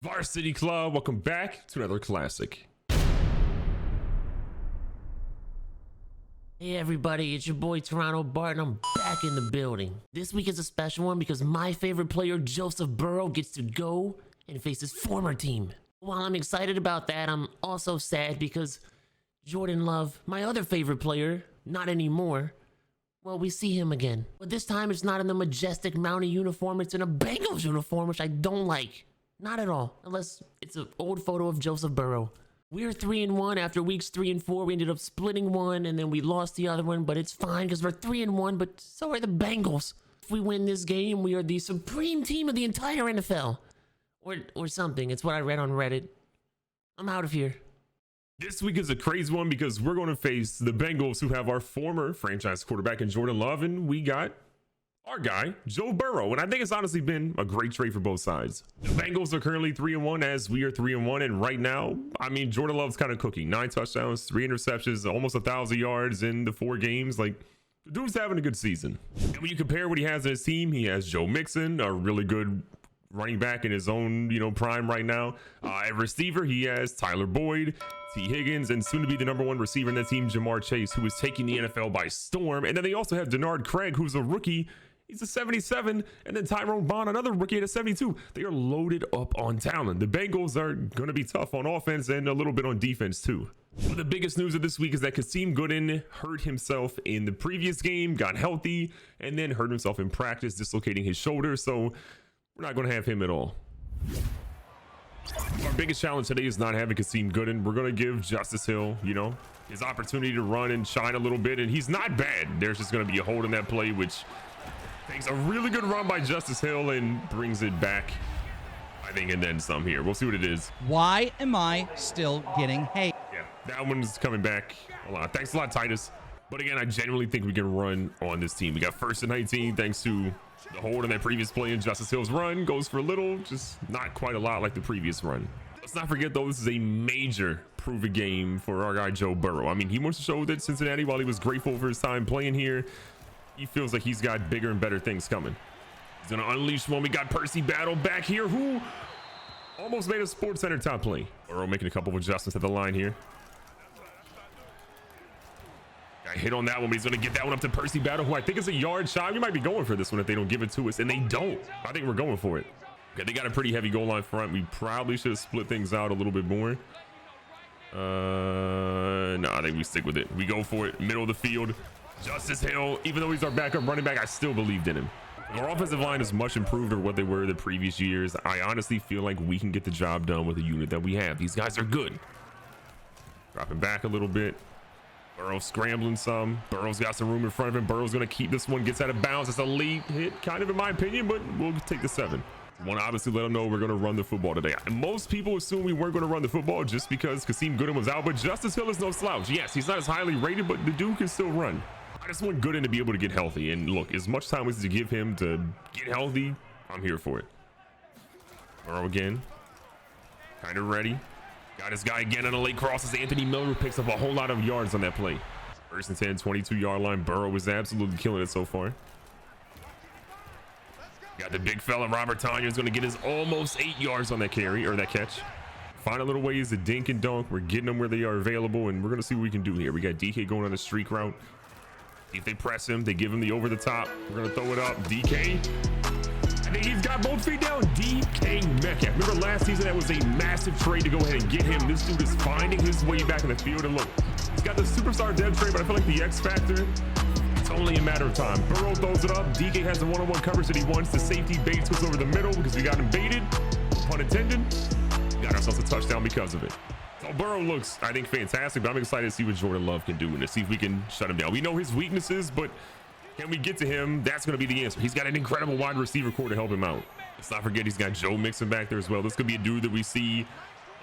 Varsity Club, welcome back to another classic. Hey everybody, it's your boy Toronto Bart and I'm back in the building. This week is a special one because my favorite player, Joseph Burrow, gets to go and face his former team. While I'm excited about that, I'm also sad because Jordan Love, my other favorite player, not anymore, well, we see him again. But this time it's not in the majestic Mountie uniform, it's in a Bengals uniform, which I don't like. Not at all, unless it's an old photo of Joseph Burrow. We're 3-1 after weeks 3 and 4. We ended up splitting one and then we lost the other one, but it's fine because we're 3-1, but so are the Bengals. If we win this game, we are the supreme team of the entire NFL. Or something. It's what I read on Reddit. I'm out of here. This week is a crazy one because we're going to face the Bengals, who have our former franchise quarterback in Jordan Love, and we got our guy, Joe Burrow. And I think it's honestly been a great trade for both sides. The Bengals are currently 3-1 as we are 3-1. And right now, I mean, Jordan Love's kind of cooking. 9 touchdowns, 3 interceptions, almost 1,000 yards in the 4 games. Like, the dude's having a good season. And when you compare what he has in his team, he has Joe Mixon, a really good running back in his own, prime right now. At receiver, he has Tyler Boyd, T. Higgins, and soon to be the #1 receiver in that team, Jamar Chase, who is taking the NFL by storm. And then they also have Denard Craig, who's a rookie. He's a 77, and then Tyrone Bond, another rookie at a 72. They are loaded up on talent. The Bengals are going to be tough on offense and a little bit on defense too. But the biggest news of this week is that Kasim Gooden hurt himself in the previous game, got healthy, and then hurt himself in practice, dislocating his shoulder. So we're not going to have him at all. Our biggest challenge today is not having Kasim Gooden. We're going to give Justice Hill, his opportunity to run and shine a little bit, and he's not bad. There's just going to be a hold in that play, which takes a really good run by Justice Hill and brings it back, I think, and then some here. We'll see what it is. Why am I still getting hate? Yeah, that one's coming back a lot. Thanks a lot, Titus. But again, I genuinely think we can run on this team. We got 1st and 19 thanks to the hold in that previous play, and Justice Hill's run goes for a little, just not quite a lot like the previous run. Let's not forget, though, this is a major prove-it game for our guy Joe Burrow. I mean, he wants to show that Cincinnati, while he was grateful for his time playing here, he feels like he's got bigger and better things coming. He's going to unleash one. We got Percy Battle back here, who almost made a Sports Center top play. Burrow making a couple of adjustments at the line here. Got hit on that one, but he's going to get that one up to Percy Battle, who I think is a yard shy. We might be going for this one if they don't give it to us, and they don't. I think we're going for it. Okay, they got a pretty heavy goal line front. We probably should have split things out a little bit more. No, I think we stick with it. We go for it. Middle of the field. Justice Hill, even though he's our backup running back, I still believed in him. Our offensive line is much improved over what they were the previous years. I honestly feel like we can get the job done with the unit that we have. These guys are good. Dropping back a little bit. Burrow scrambling some. Burrow's got some room in front of him. Burrow's going to keep this one. Gets out of bounds. It's a late hit, kind of, in my opinion, but we'll take the 7. Want to obviously let them know we're going to run the football today. Most people assume we weren't going to run the football just because Kasim Gooden was out, but Justice Hill is no slouch. Yes, he's not as highly rated, but the dude can still run. I just want Gooden to be able to get healthy, and look, as much time as to give him to get healthy, I'm here for it. Burrow again, kind of ready. Got his guy again on a late cross as Anthony Miller picks up a whole lot of yards on that play. 1st and 10, 22-yard line. Burrow is absolutely killing it so far. Got the big fella Robert Tonyan is going to get his almost 8 yards on that carry, or that catch. Find a little ways to dink and dunk. We're getting them where they are available, and we're going to see what we can do here. We got DK going on the streak route. If they press him, they give him the over the top. We're going to throw it up. DK. I think he's got both feet down. DK Metcalf. Remember last season, that was a massive trade to go ahead and get him. This dude is finding his way back in the field. And look, he's got the superstar dev trade, but I feel like the X factor, it's only a matter of time. Burrow throws it up. DK has the one-on-one coverage that he wants. The safety Bates goes over the middle because we got him baited. Pun intended. We got ourselves a touchdown because of it. So Burrow looks, I think, fantastic, but I'm excited to see what Jordan Love can do and to see if we can shut him down. We know his weaknesses, but can we get to him? That's going to be the answer. He's got an incredible wide receiver core to help him out. Let's not forget he's got Joe Mixon back there as well. This could be a dude that we see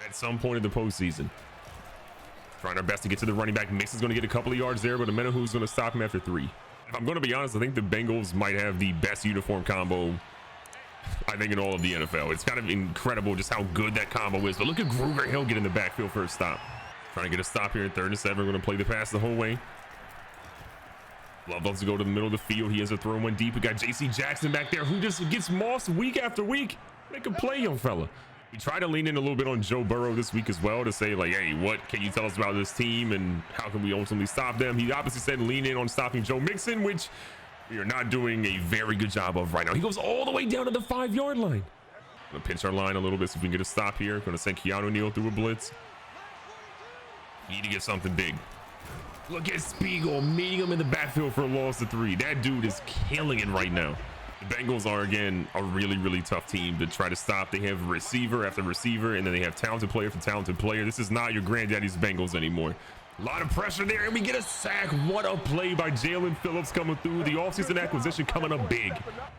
at some point in the postseason. Trying our best to get to the running back. Mixon's going to get a couple of yards there, but Amenahu's going to stop him after 3. If I'm going to be honest, I think the Bengals might have the best uniform combo, I think, in all of the NFL. It's kind of incredible just how good that combo is. But look at Gruger Hill get in the backfield for a stop. Trying to get a stop here in 3rd and 7. We're going to play the pass the whole way. Love loves to go to the middle of the field. He ends up throwing one deep. We got JC Jackson back there who just gets mossed week after week. Make a play, young fella. We try to lean in a little bit on Joe Burrow this week as well to say like, hey, what can you tell us about this team and how can we ultimately stop them? He obviously said lean in on stopping Joe Mixon, which we are not doing a very good job of right now. He goes all the way down to the 5-yard line. Gonna pinch our line a little bit so we can get a stop here. Gonna send Keanu Neal through a blitz. Need to get something big. Look at Spiegel meeting him in the backfield for a loss of 3. That dude is killing it right now. The Bengals are, again, a really, really tough team to try to stop. They have receiver after receiver, and then they have talented player after talented player. This is not your granddaddy's Bengals anymore. A lot of pressure there, and we get a sack. What a play by Jalen Phillips coming through. The offseason acquisition coming up big.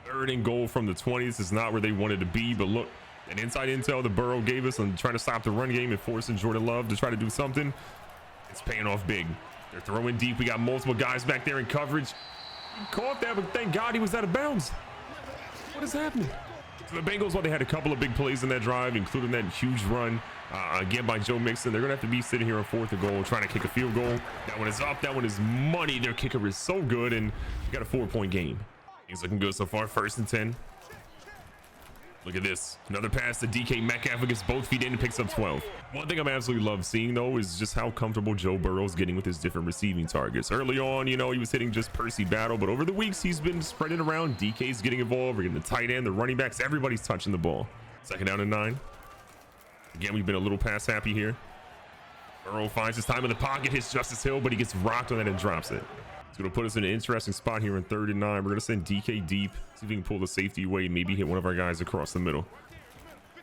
3rd and goal from the 20. This is not where they wanted to be, but look, an inside intel that Burrow gave us on trying to stop the run game and forcing Jordan Love to try to do something. It's paying off big. They're throwing deep. We got multiple guys back there in coverage. He caught that, but thank God he was out of bounds. What is happening? So the Bengals, well, they had a couple of big plays in that drive, including that huge run again by Joe Mixon. They're gonna have to be sitting here on 4th and goal, trying to kick a field goal. That one is up. That one is money. Their kicker is so good, and we got a 4-point game. He's looking good so far. 1st and 10. Look at this. Another pass to DK Metcalf, gets both feet in and picks up 12. One thing I'm absolutely love seeing, though, is just how comfortable Joe Burrow's getting with his different receiving targets. Early on, you know, he was hitting just Percy Battle, but over the weeks, he's been spreading around. DK's getting involved. We're getting the tight end, the running backs. Everybody's touching the ball. 2nd down and 9. Again, we've been a little pass happy here. Burrow finds his time in the pocket, hits Justice Hill, but he gets rocked on that and drops it. It's going to put us in an interesting spot here in 3rd and 9. We're going to send DK deep, see if we can pull the safety away, maybe hit one of our guys across the middle.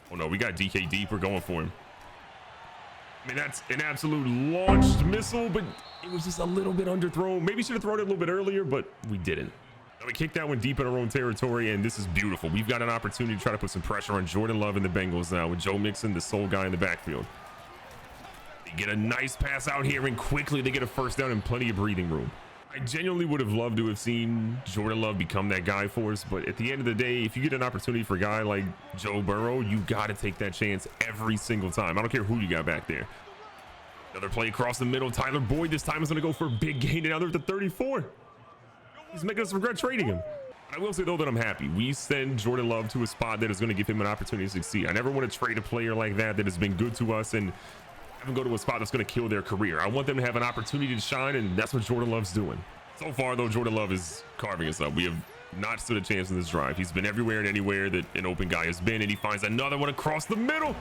Oh no, we got DK deep. We're going for him. I mean, that's an absolute launched missile, but it was just a little bit underthrown. Maybe should have thrown it a little bit earlier, but we didn't. Now we kicked that one deep in our own territory, and this is beautiful. We've got an opportunity to try to put some pressure on Jordan Love and the Bengals now with Joe Mixon, the sole guy in the backfield. They get a nice pass out here, and quickly they get a 1st down and plenty of breathing room. I genuinely would have loved to have seen Jordan Love become that guy for us, but at the end of the day, if you get an opportunity for a guy like Joe Burrow, you got to take that chance every single time. I don't care who you got back there. Another play across the middle. Tyler Boyd this time is going to go for a big gain, and now they're at the 34. He's making us regret trading him. I will say, though, that I'm happy. We send Jordan Love to a spot that is going to give him an opportunity to succeed. I never want to trade a player like that has been good to us and have them go to a spot that's going to kill their career. I want them to have an opportunity to shine, and that's what Jordan Love's doing. So far, though, Jordan Love is carving us up. We have not stood a chance in this drive. He's been everywhere and anywhere that an open guy has been, and he finds another one across the middle.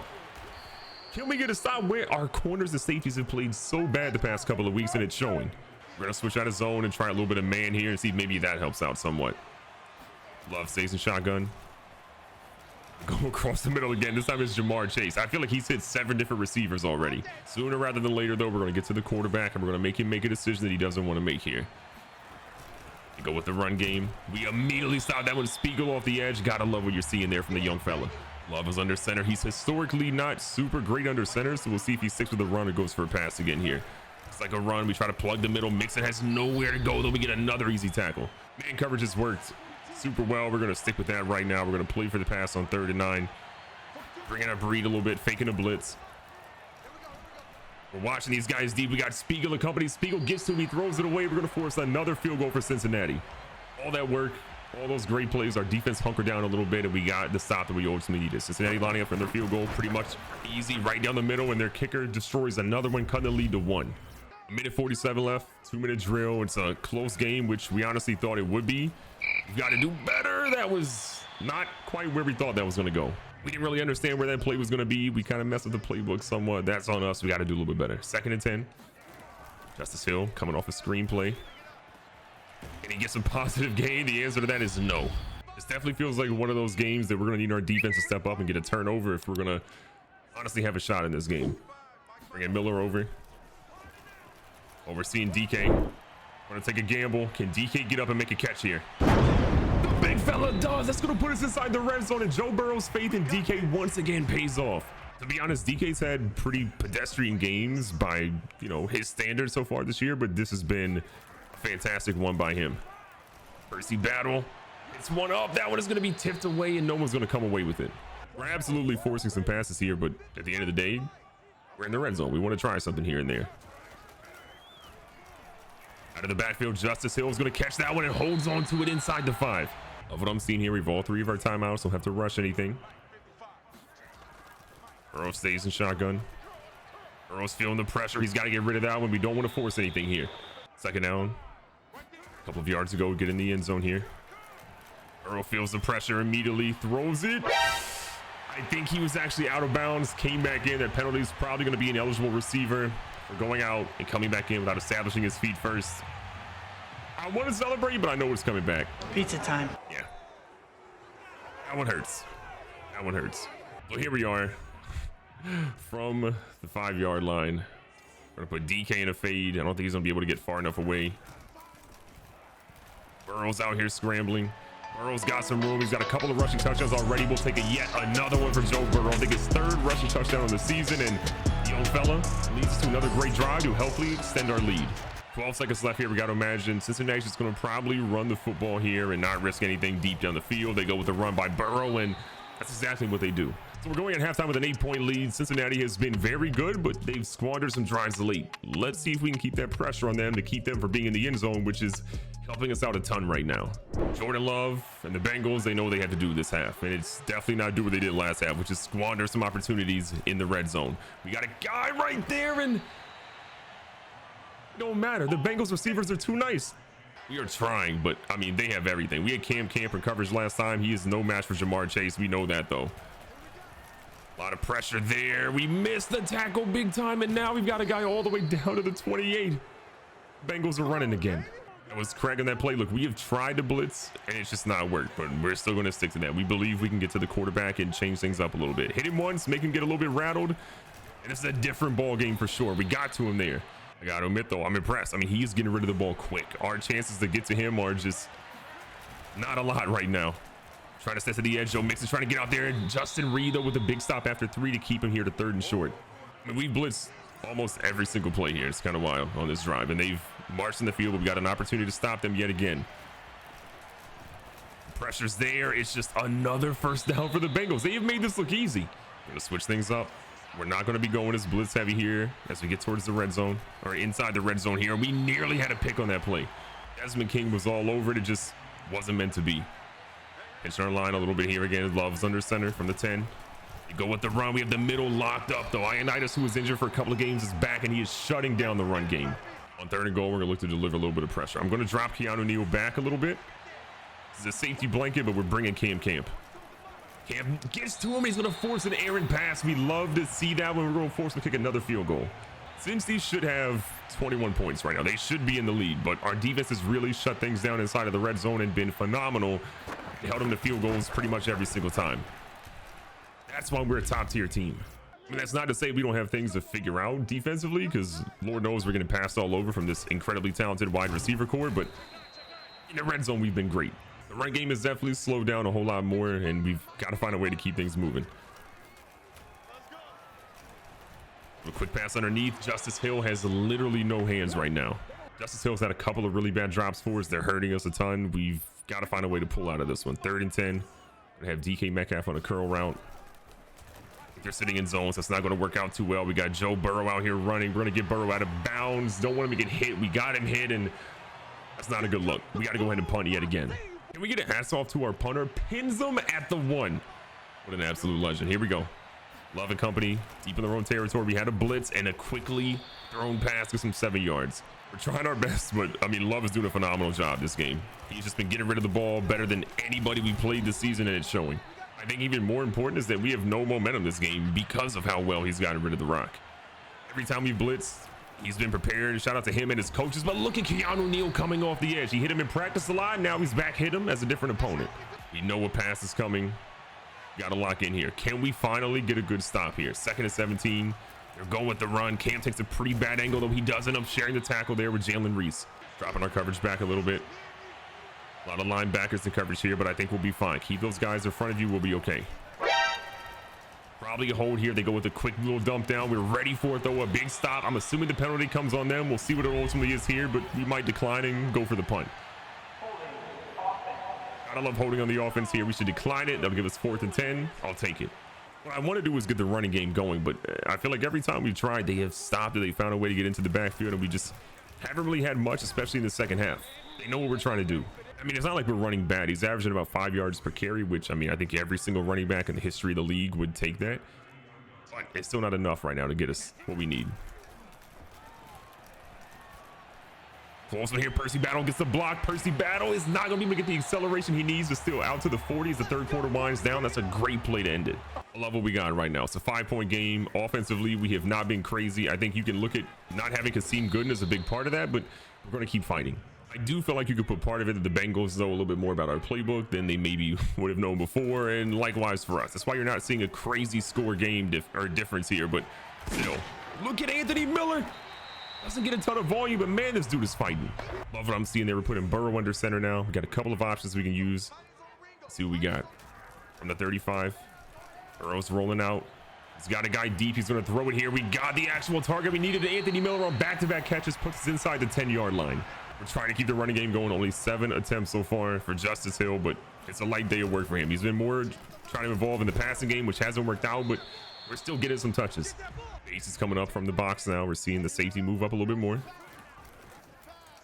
Can we get a stop where our corners and safeties have played so bad the past couple of weeks, and it's showing? We're going to switch out of zone and try a little bit of man here and see if maybe that helps out somewhat. Love stays in shotgun. Go across the middle again. This time it's Jamar Chase. I feel like he's hit 7 different receivers already. Sooner rather than later, though, we're going to get to the quarterback, and we're going to make him make a decision that he doesn't want to make here. We go with the run game. We immediately stop that one. Spiegel off the edge. Gotta love what you're seeing there from the young fella. Love is under center. He's historically not super great under center, so we'll see if he sticks with the run or goes for a pass again here. It's like a run. We try to plug the middle. Mixon has nowhere to go, though. We get another easy tackle. Man coverage has worked super well. We're going to stick with that right now. We're going to play for the pass on 3rd and 9. Bringing up Reed a little bit, faking a blitz. We're watching these guys deep. We got Spiegel and company. Spiegel gets to him. He throws it away. We're going to force another field goal for Cincinnati. All that work, all those great plays. Our defense hunkered down a little bit, and we got the stop that we ultimately needed. Cincinnati lining up for their field goal. Pretty much easy right down the middle, and their kicker destroys another one, cutting the lead to 1. A minute 47 left. 2-minute drill. It's a close game, which we honestly thought it would be. We've got to do better. That was not quite where we thought that was going to go. We didn't really understand where that play was going to be. We kind of messed with the playbook somewhat. That's on us. We got to do a little bit better. 2nd and 10. Justice Hill coming off a screenplay. Can he get some positive gain? The answer to that is no. This definitely feels like one of those games that we're going to need our defense to step up and get a turnover if we're going to honestly have a shot in this game. Bringing Miller over. Overseeing DK. Going to take a gamble. Can DK get up and make a catch here? The big fella does. That's going to put us inside the red zone, and Joe Burrow's faith in DK once again pays off. To be honest, DK's had pretty pedestrian games by, you know, his standards so far this year, but this has been a fantastic one by him. Percy Battle. It's one up. That one is going to be tipped away, and no one's going to come away with it. We're absolutely forcing some passes here, but at the end of the day, we're in the red zone. We want to try something here and there. Out of the backfield, Justice Hill is going to catch that one and holds on to it inside the 5. Of what I'm seeing here, we've all 3 of our timeouts. Don't have to rush anything. Burrow stays in shotgun. Burrow's feeling the pressure. He's got to get rid of that one. We don't want to force anything here. Second down. A couple of yards to go. Get in the end zone here. Burrow feels the pressure immediately. Throws it. I think he was actually out of bounds. Came back in. That penalty is probably going to be an eligible receiver for going out and coming back in without establishing his feet first. I want to celebrate, but I know it's coming back. Pizza time. Yeah. That one hurts. That one hurts. So here we are from the 5-yard line. We're going to put DK in a fade. I don't think he's going to be able to get far enough away. Burrow's out here scrambling. Burrow's got some room. He's got a couple of rushing touchdowns already. We'll take yet another one from Joe Burrow. I think his 3rd rushing touchdown of the season. And the young fella leads us to another great drive to hopefully extend our lead. 12 seconds left here. We got to imagine Cincinnati's just going to probably run the football here and not risk anything deep down the field. They go with the run by Burrow, and that's exactly what they do. So we're going at halftime with an 8-point lead. Cincinnati has been very good, but they've squandered some drives late. Let's see if we can keep that pressure on them to keep them from being in the end zone, which is helping us out a ton right now. Jordan Love and the Bengals, they know what they have to do this half, and it's definitely not do what they did last half, which is squander some opportunities in the red zone. We got a guy right there, and it don't matter. The Bengals receivers are too nice. We are trying, but I mean, they have everything. We had Cam Camper coverage last time. He is no match for Jamar Chase. We know that, though. A lot of pressure there. We missed the tackle big time, and now we've got a guy all the way down to the 28. Bengals are running again. That was Craig on that play. Look, we have tried to blitz, and it's just not worked, but we're still going to stick to that. We believe we can get to the quarterback and change things up a little bit. Hit him once, make him get a little bit rattled, and it's a different ball game for sure. We got to him there. I got to admit, though, I'm impressed. I mean, he's getting rid of the ball quick. Our chances to get to him are just not a lot right now. Trying to step to the edge. Joe Mixon trying to get out there. Justin Reed, though, with a big stop after 3 to keep him here to 3rd and short. I mean, we blitzed almost every single play here. It's kind of wild on this drive, and they've marched in the field, but we got an opportunity to stop them yet again. Pressure's there. It's just another first down for the Bengals. They have made this look easy. We're going to switch things up. We're not going to be going as blitz heavy here as we get towards the red zone, or inside the red zone here. We nearly had a pick on that play. Desmond King was all over it. It just wasn't meant to be. Pitching our line a little bit here again. Love's under center from the 10. We go with the run. We have the middle locked up, though. Ioannidis, who was injured for a couple of games, is back, and he is shutting down the run game. On 3rd and goal, we're going to look to deliver a little bit of pressure. I'm going to drop Keanu Neal back a little bit. This is a safety blanket, but we're bringing Cam Camp. Cam gets to him. He's going to force an errant pass. We love to see that when we're going to force him to kick another field goal. Since these should have 21 points right now, they should be in the lead, but our defense has really shut things down inside of the red zone and been phenomenal. They held them to field goals pretty much every single time. That's why we're a top-tier team. I mean, that's not to say we don't have things to figure out defensively, because Lord knows we're getting passed all over from this incredibly talented wide receiver core, but in the red zone, we've been great. The run game has definitely slowed down a whole lot more, and we've got to find a way to keep things moving. A quick pass underneath. Justice Hill has literally no hands right now. Justice Hill's had a couple of really bad drops for us. They're hurting us a ton. We've got to find a way to pull out of this one. 3rd and 10. We have DK Metcalf on a curl route. They're sitting in zones. That's not going to work out too well. We got Joe Burrow out here running. We're going to get Burrow out of bounds. Don't want him to get hit. We got him hit, and that's not a good look. We got to go ahead and punt yet again. Can we get a hats off to our punter? Pins them at the 1. What an absolute legend. Here we go. Love and company deep in their own territory. We had a blitz and a quickly thrown pass with some 7 yards. We're trying our best, but I mean, Love is doing a phenomenal job this game. He's just been getting rid of the ball better than anybody we played this season, and it's showing. I think even more important is that we have no momentum this game because of how well he's gotten rid of the rock. Every time we blitz, he's been prepared. Shout out to him and his coaches, but look at Keanu Neal coming off the edge. He hit him in practice a lot. Now he's back hit him as a different opponent. We know what pass is coming. Got to lock in here. Can we finally get a good stop here? 2nd and 17. They're going with the run. Cam takes a pretty bad angle, though he does end up sharing the tackle there with Jalen Reese. Dropping our coverage back a little bit. A lot of linebackers in coverage here, but I think we'll be fine. Keep those guys in front of you. We'll be okay. Probably a hold here. They go with a quick little dump down. We're ready for it, though. A big stop. I'm assuming the penalty comes on them. We'll see what it ultimately is here, but we might decline and go for the punt. I love holding on the offense here. We should decline it. That'll give us 4th and 10. I'll take it. What I want to do is get the running game going, but I feel like every time we've tried, they have stopped it. They found a way to get into the backfield, and we just haven't really had much, especially in the second half. They know what we're trying to do. I mean, it's not like we're running bad. He's averaging about 5 yards per carry, which, I mean, I think every single running back in the history of the league would take that. but it's still not enough right now to get us what we need. Close one here. Percy Battle gets the block. Percy Battle is not going to be able to get the acceleration he needs, but still out to the 40 as the third quarter winds down. That's a great play to end it. I love what we got right now. It's a 5-point game. Offensively, we have not been crazy. I think you can look at not having Kasim Gooden as a big part of that, but we're going to keep fighting. I do feel like you could put part of it that the Bengals know a little bit more about our playbook than they maybe would have known before, and likewise for us. That's why you're not seeing a crazy score game difference here, but still. Look at Anthony Miller. Doesn't get a ton of volume, but man, this dude is fighting. Love what I'm seeing there. We're putting Burrow under center now. We got a couple of options we can use. Let's see what we got from the 35. Burrow's rolling out. He's got a guy deep. He's going to throw it here. We got the actual target we needed. Anthony Miller on back-to-back catches puts us inside the 10-yard line. We're trying to keep the running game going. Only 7 attempts so far for Justice Hill, but it's a light day of work for him. He's been more trying to evolve in the passing game, which hasn't worked out, but we're still getting some touches. Ace is coming up from the box now. We're seeing the safety move up a little bit more.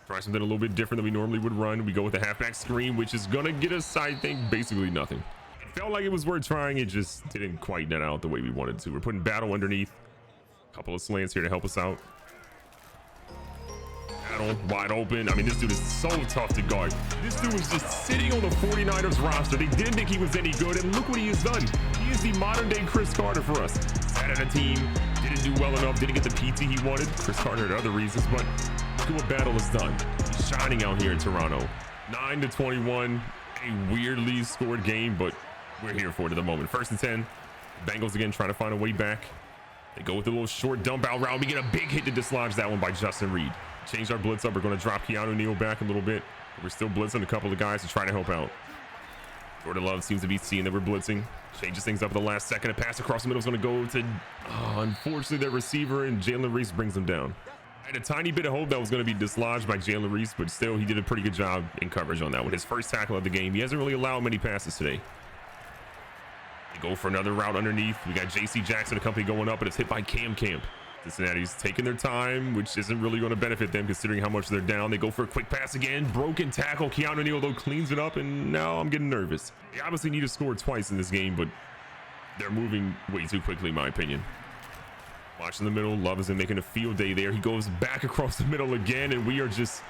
Try something a little bit different than we normally would run. We go with the halfback screen, which is going to get us, I think, basically nothing. It felt like it was worth trying. It just didn't quite net out the way we wanted to. We're putting Battle underneath. A couple of slants here to help us out. Battle wide open. I mean, this dude is so tough to guard. This dude was just sitting on the 49ers roster. They didn't think he was any good, and look what he has done. He is the modern day Chris Carter for us. Sat on a team, didn't do well enough, didn't get the PT he wanted. Chris Carter had other reasons, but look at what Battle has done. He's shining out here in Toronto. 9-21, a weirdly scored game, but we're here for it at the moment. 1st and 10. Bengals again trying to find a way back. They go with a little short dump out route. We get a big hit to dislodge that one by Justin Reed. Change our blitz up. We're going to drop Keanu Neal back a little bit. We're still blitzing a couple of guys to try to help out. Jordan Love seems to be seeing that we're blitzing. Changes things up at the last second. A pass across the middle is going to go to, unfortunately, their receiver, and Jalen Reese brings them down. I had a tiny bit of hope that was going to be dislodged by Jalen Reese, but still, he did a pretty good job in coverage on that one. His first tackle of the game. He hasn't really allowed many passes today. They go for another route underneath. We got J.C. Jackson, the company going up, but it's hit by Cam Camp. Cincinnati's taking their time, which isn't really going to benefit them considering how much they're down. They go for a quick pass again. Broken tackle. Keanu Neal, though, cleans it up, and now I'm getting nervous. They obviously need to score twice in this game, but they're moving way too quickly, in my opinion. Watching the middle. Love isn't making a field day there. He goes back across the middle again, and we are just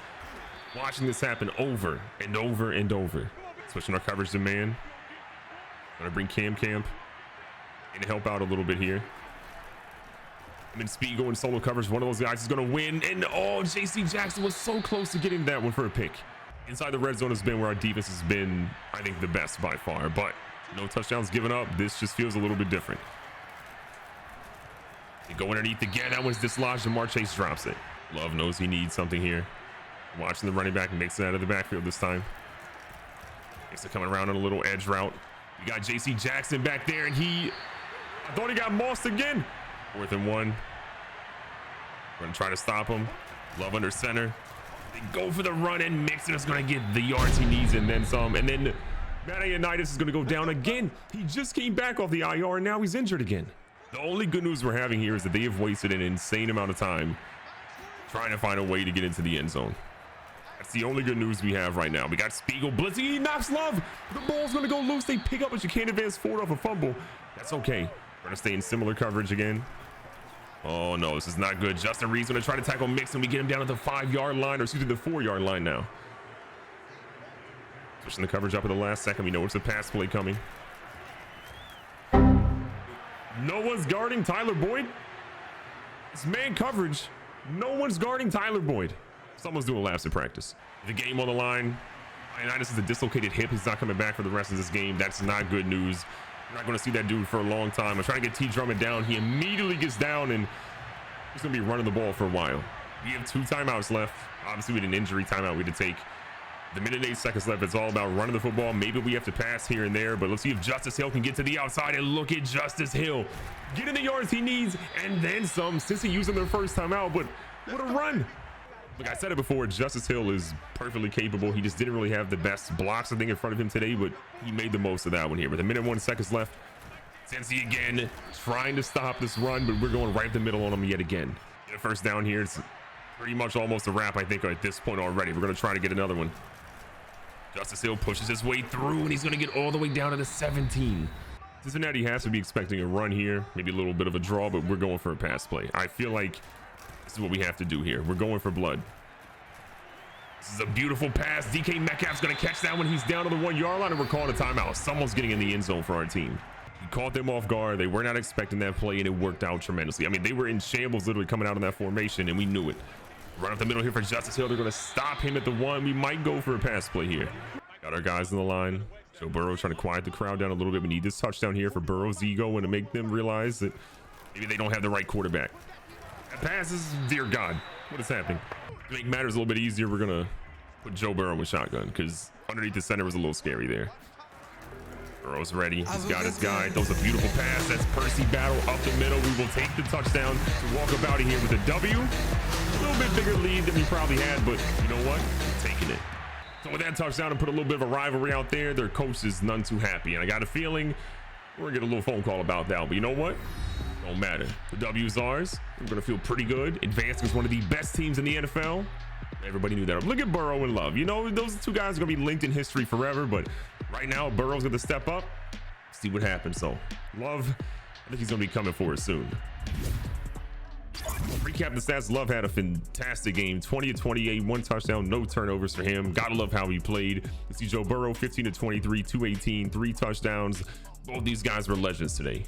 watching this happen over and over and over. Switching our coverage to man. Going to bring Cam Camp in to help out a little bit here. I'm in speed going solo coverage. One of those guys is going to win. And oh, J.C. Jackson was so close to getting that one for a pick. Inside the red zone has been where our defense has been, I think, the best by far. But no touchdowns given up. This just feels a little bit different. They go underneath again. That one's dislodged and Mark Chase drops it. Love knows he needs something here. Watching the running back mix it out of the backfield this time. It's coming around on a little edge route. We got J.C. Jackson back there, and I thought he got mossed again. 4th and 1. We're going to try to stop him. Love under center. They go for the run, and Mixon is going to get the yards he needs and then some. And then Matt Ioannidis is going to go down again. He just came back off the IR, and now he's injured again. The only good news we're having here is that they have wasted an insane amount of time trying to find a way to get into the end zone. That's the only good news we have right now. We got Spiegel blitzing. He knocks Love. The ball's going to go loose. They pick up, but you can't advance forward off a fumble. That's okay. We're going to stay in similar coverage again. Oh, no, this is not good. Justin Reed's going to try to tackle Mixon. We get him down at the 5-yard line, or excuse me, the 4-yard line now. Switching the coverage up at the last second. We know it's a pass play coming. No one's guarding Tyler Boyd. It's man coverage. No one's guarding Tyler Boyd. Someone's doing laps in practice. The game on the line. Ioannidis is a dislocated hip. He's not coming back for the rest of this game. That's not good news. We're not going to see that dude for a long time. I'm trying to get T. Drummond down. He immediately gets down, and he's going to be running the ball for a while. We have 2 timeouts left. Obviously, we had an injury timeout we had to take. The minute and 8 seconds left. It's all about running the football. Maybe we have to pass here and there, but let's see if Justice Hill can get to the outside. And look at Justice Hill getting the yards he needs and then some, since he used them their first time out. But what a run. Look, I said it before, Justice Hill is perfectly capable. He just didn't really have the best blocks, I think, in front of him today, but he made the most of that one here. With a minute 1 seconds left, Cincy again trying to stop this run, but we're going right up the middle on him yet again. Get a first down here. It's pretty much almost a wrap, I think, at this point already. We're going to try to get another one. Justice Hill pushes his way through, and he's going to get all the way down to the 17. Cincinnati has to be expecting a run here, maybe a little bit of a draw, but we're going for a pass play. I feel like this is what we have to do here. We're going for blood. This is a beautiful pass. DK Metcalf's going to catch that when he's down to the 1 yard line, and we're calling a timeout. Someone's getting in the end zone for our team. We caught them off guard. They were not expecting that play, and it worked out tremendously. I mean, they were in shambles literally coming out of that formation, and we knew it. Run up the middle here for Justice Hill. They're going to stop him at the 1. We might go for a pass play here. Got our guys on the line. Joe Burrow trying to quiet the crowd down a little bit. We need this touchdown here for Burrow's ego and to make them realize that maybe they don't have the right quarterback. That pass is, dear God, what is happening? To make matters a little bit easier, we're going to put Joe Burrow in shotgun because underneath the center was a little scary there. Burrow's ready. He's got his guy. Throws a beautiful pass. That's Percy Battle up the middle. We will take the touchdown to walk up out of here with a W. A little bit bigger lead than we probably had, but you know what? We're taking it. So with that touchdown and put a little bit of a rivalry out there, their coach is none too happy. And I got a feeling we're gonna get a little phone call about that. But you know what? Don't matter. The W's ours. We're gonna feel pretty good. Advancing as one of the best teams in the NFL. Everybody knew that. Look at Burrow and Love. You know, those two guys are gonna be linked in history forever. But right now, Burrow's gonna step up. See what happens. So Love, I think he's gonna be coming for us soon. Recap the stats. Love had a fantastic game. 20 of 28, 1 touchdown, no turnovers for him. Gotta love how he played. You see Joe Burrow, 15 of 23, 218, 3 touchdowns. Both these guys were legends today.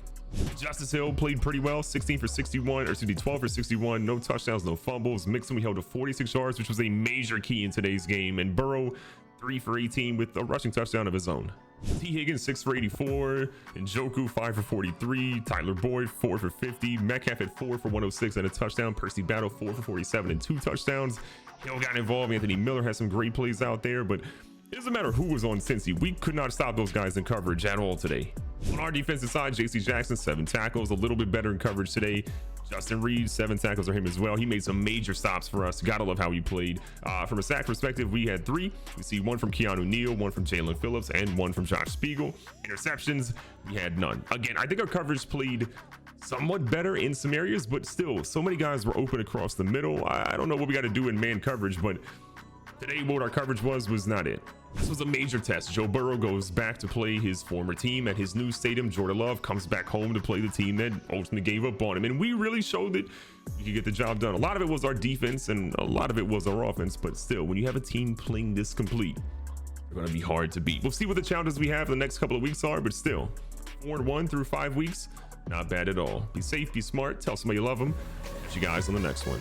Justice Hill played pretty well, 16 for 61, or excuse me, 12 for 61, no touchdowns, no fumbles. Mixon, we held to 46 yards, which was a major key in today's game. And Burrow, 3 for 18 with a rushing touchdown of his own. T. Higgins, 6 for 84. Njoku, 5 for 43. Tyler Boyd, 4 for 50. Metcalf at 4 for 106 and a touchdown. Percy Battle, 4 for 47 and 2 touchdowns. Hill got involved. Anthony Miller had some great plays out there, but it doesn't matter who was on Cincy. We could not stop those guys in coverage at all today. On our defensive side, JC Jackson, 7 tackles, a little bit better in coverage today. Justin Reed, 7 tackles are him as well. He made some major stops for us. Gotta love how he played. From a sack perspective, we had 3. We see 1 from Keanu Neal, 1 from Jalen Phillips, and 1 from Josh Spiegel. Interceptions, we had none. Again, I think our coverage played somewhat better in some areas, but still, so many guys were open across the middle. I don't know what we got to do in man coverage, but today what our coverage was not it. This was a major test. Joe Burrow goes back to play his former team at his new stadium. Jordan Love comes back home to play the team that ultimately gave up on him. And we really showed that we could get the job done. A lot of it was our defense and a lot of it was our offense. But still, when you have a team playing this complete, they're going to be hard to beat. We'll see what the challenges we have the next couple of weeks are, but still, 4-1 through 5 weeks, not bad at all. Be safe, be smart, tell somebody you love them. Catch you guys on the next one.